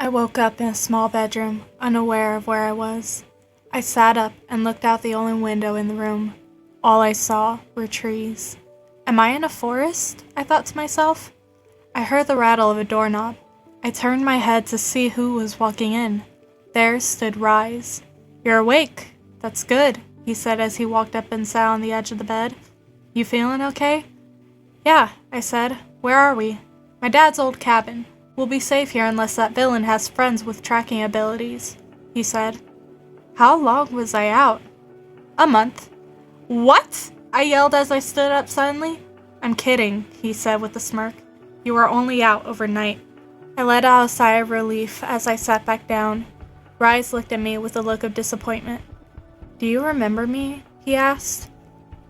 I woke up in a small bedroom, unaware of where I was. I sat up and looked out the only window in the room. All I saw were trees. Am I in a forest? I thought to myself. I heard the rattle of a doorknob. I turned my head to see who was walking in. There stood Rhys. "You're awake. That's good," he said as he walked up and sat on the edge of the bed. "You feeling okay?" "Yeah," I said. "Where are we?" "My dad's old cabin. We'll be safe here unless that villain has friends with tracking abilities," he said. How long was I out? "A month." "What?" I yelled as I stood up suddenly. "I'm kidding," he said with a smirk. "You were only out overnight." I let out a sigh of relief as I sat back down. Rhys looked at me with a look of disappointment. "Do you remember me?" he asked.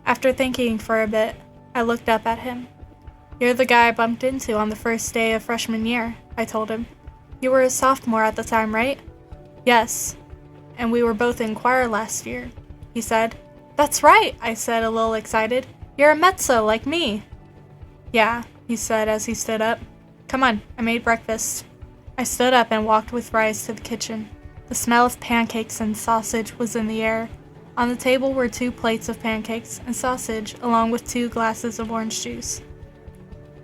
After thinking for a bit, I looked up at him. "You're the guy I bumped into on the first day of freshman year," I told him. "You were a sophomore at the time, right?" "Yes, and we were both in choir last year," he said. "That's right," I said, a little excited. "You're a mezzo like me." "Yeah," he said as he stood up. "Come on, I made breakfast." I stood up and walked with Rhys to the kitchen. The smell of pancakes and sausage was in the air. On the table were 2 plates of pancakes and sausage, along with 2 glasses of orange juice.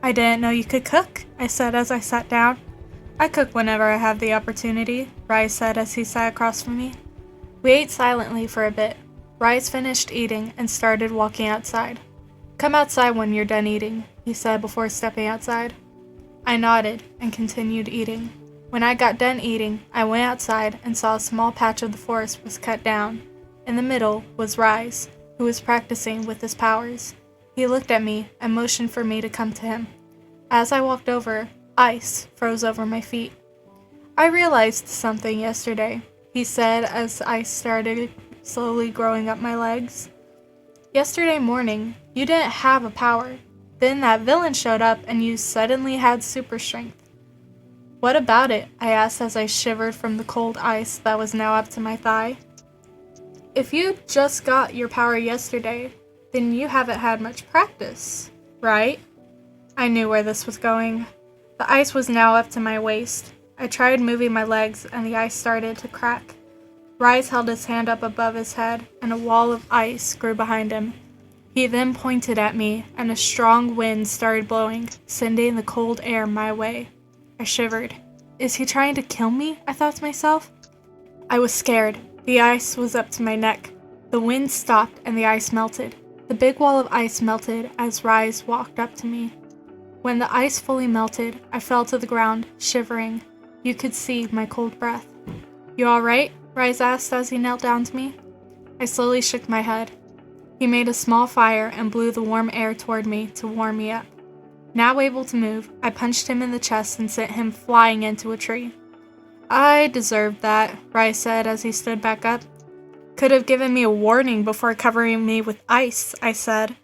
"I didn't know you could cook," I said as I sat down. "I cook whenever I have the opportunity," Rhys said as he sat across from me. We ate silently for a bit. Rhys finished eating and started walking outside. "Come outside when you're done eating," he said before stepping outside. I nodded and continued eating. When I got done eating, I went outside and saw a small patch of the forest was cut down. In the middle was Rhys, who was practicing with his powers. He looked at me and motioned for me to come to him. As I walked over, ice froze over my feet. "I realized something yesterday," he said as ice started slowly growing up my legs. "Yesterday morning, you didn't have a power. Then that villain showed up and you suddenly had super strength." "What about it?" I asked as I shivered from the cold ice that was now up to my thigh. "If you just got your power yesterday, then you haven't had much practice, right?" I knew where this was going. The ice was now up to my waist. I tried moving my legs and the ice started to crack. Rhys held his hand up above his head and a wall of ice grew behind him. He then pointed at me and a strong wind started blowing, sending the cold air my way. I shivered. Is he trying to kill me? I thought to myself. I was scared. The ice was up to my neck. The wind stopped and the ice melted. The big wall of ice melted as Rhys walked up to me. When the ice fully melted, I fell to the ground, shivering. You could see my cold breath. "You alright?" Rhys asked as he knelt down to me. I slowly shook my head. He made a small fire and blew the warm air toward me to warm me up. Now able to move, I punched him in the chest and sent him flying into a tree. "I deserved that," Rhys said as he stood back up. "Could have given me a warning before covering me with ice," I said.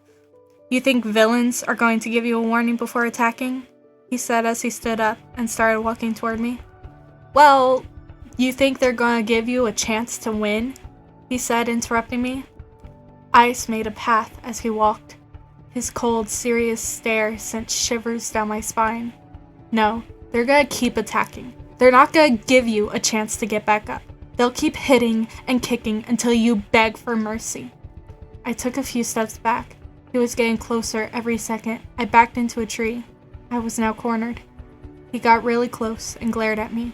"You think villains are going to give you a warning before attacking?" he said as he stood up and started walking toward me. "Well, you think they're going to give you a chance to win?" he said, interrupting me. Ice made a path as he walked. His cold, serious stare sent shivers down my spine. "No, they're going to keep attacking. They're not going to give you a chance to get back up. They'll keep hitting and kicking until you beg for mercy." I took a few steps back. He was getting closer every second. I backed into a tree. I was now cornered. He got really close and glared at me.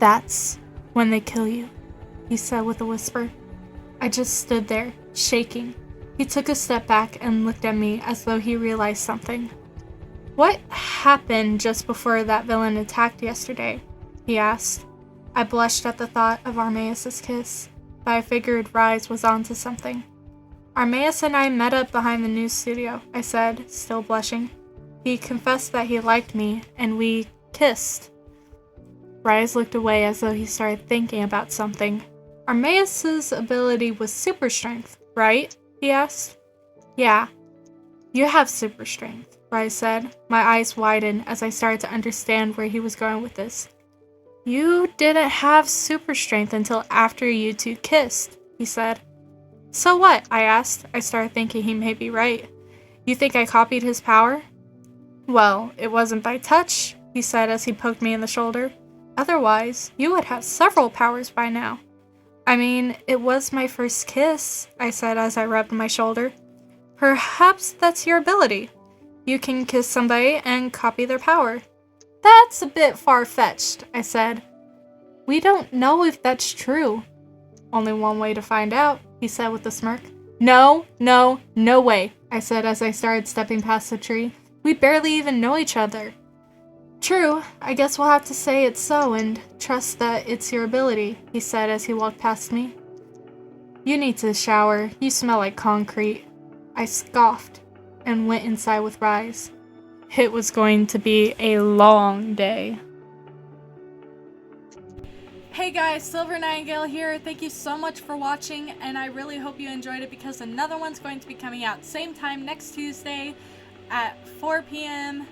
"That's when they kill you," he said with a whisper. I just stood there, shaking. He took a step back and looked at me as though he realized something. "What happened just before that villain attacked yesterday?" he asked. I blushed at the thought of Araea's kiss, but I figured Rhys was onto something. "Araea and I met up behind the news studio," I said, still blushing. "He confessed that he liked me, and we kissed." Rhys looked away as though he started thinking about something. "Araea's ability was super strength, right?" he asked. "Yeah. You have super strength," Rhys said. My eyes widened as I started to understand where he was going with this. "You didn't have super strength until after you two kissed," he said. "So what?" I asked. I started thinking he may be right. "You think I copied his power?" "Well, it wasn't by touch," he said as he poked me in the shoulder. Otherwise, you would have several powers by now. I mean, it was my first kiss, I said as I rubbed my shoulder. Perhaps that's your ability. You can kiss somebody and copy their power. That's a bit far-fetched, I said. We don't know if that's true. Only one way to find out, he said with a smirk. No way, I said as I started stepping past the tree. We barely even know each other. True, I guess we'll have to say it's so and trust that it's your ability, he said as he walked past me. You need to shower, you smell like concrete. I scoffed and went inside with Rhys. It was going to be a long day. Hey guys, Silver Nightingale here. Thank you so much for watching, and I really hope you enjoyed it because another one's going to be coming out same time next Tuesday at 4 p.m.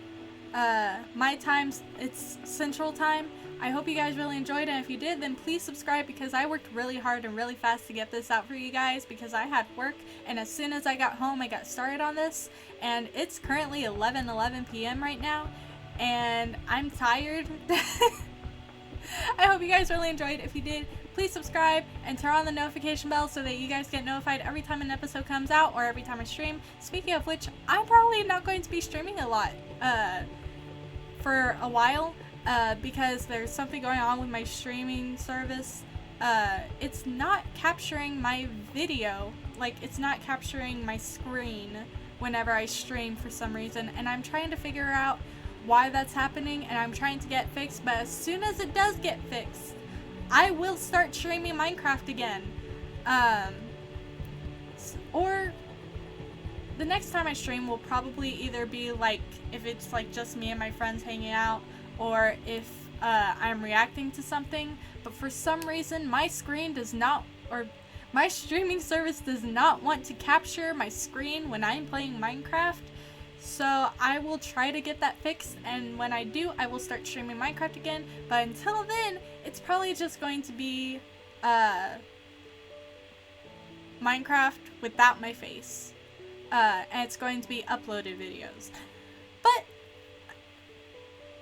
My time, it's Central Time. I hope you guys really enjoyed it, and if you did, then please subscribe because I worked really hard and really fast to get this out for you guys because I had work, and as soon as I got home, I got started on this, and it's currently 11 p.m. right now, and I'm tired. I hope you guys really enjoyed. If you did, please subscribe and turn on the notification bell so that you guys get notified every time an episode comes out or every time I stream. Speaking of which, I'm probably not going to be streaming a lot for a while because there's something going on with my streaming service. It's not capturing my video, like it's not capturing my screen whenever I stream for some reason, and I'm trying to figure out why that's happening, and I'm trying to get fixed, but as soon as it does get fixed, I will start streaming Minecraft again. Or the next time I stream will probably either be like if it's like just me and my friends hanging out, or if I'm reacting to something, but for some reason my screen does not, or my streaming service does not want to capture my screen when I'm playing Minecraft. So I will try to get that fixed, and when I do, I will start streaming Minecraft again, but until then, it's probably just going to be Minecraft without my face, and it's going to be uploaded videos, but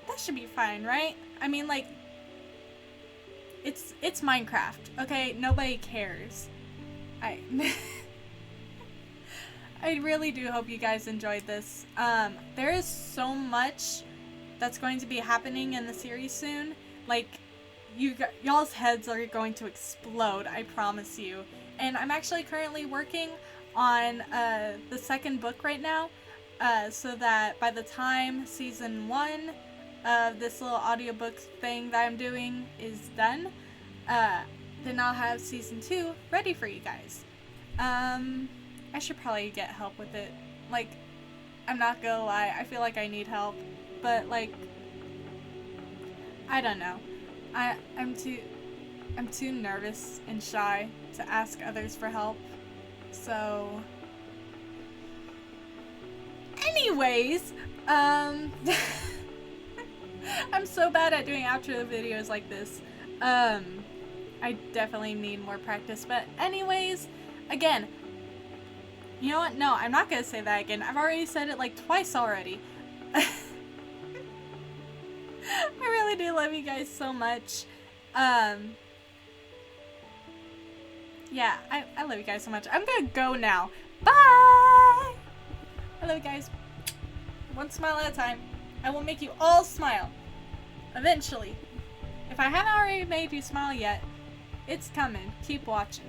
that should be fine, right? I mean, like, it's Minecraft, okay? Nobody cares. I really do hope you guys enjoyed this. There is so much that's going to be happening in the series soon. Like, y'all's heads are going to explode, I promise you. And I'm actually currently working on the second book right now, so that by the time season 1 of this little audiobook thing that I'm doing is done, then I'll have season 2 ready for you guys. I should probably get help with it. Like, I'm not gonna lie, I feel like I need help, but like, I don't know. I'm too nervous and shy to ask others for help. So, anyways, I'm so bad at doing outro videos like this. I definitely need more practice, but anyways, again, you know what? No, I'm not gonna say that again. I've already said it like twice already. I really do love you guys so much. Yeah, I love you guys so much. I'm gonna go now. Bye! I love you guys. One smile at a time. I will make you all smile. Eventually. If I haven't already made you smile yet, it's coming. Keep watching.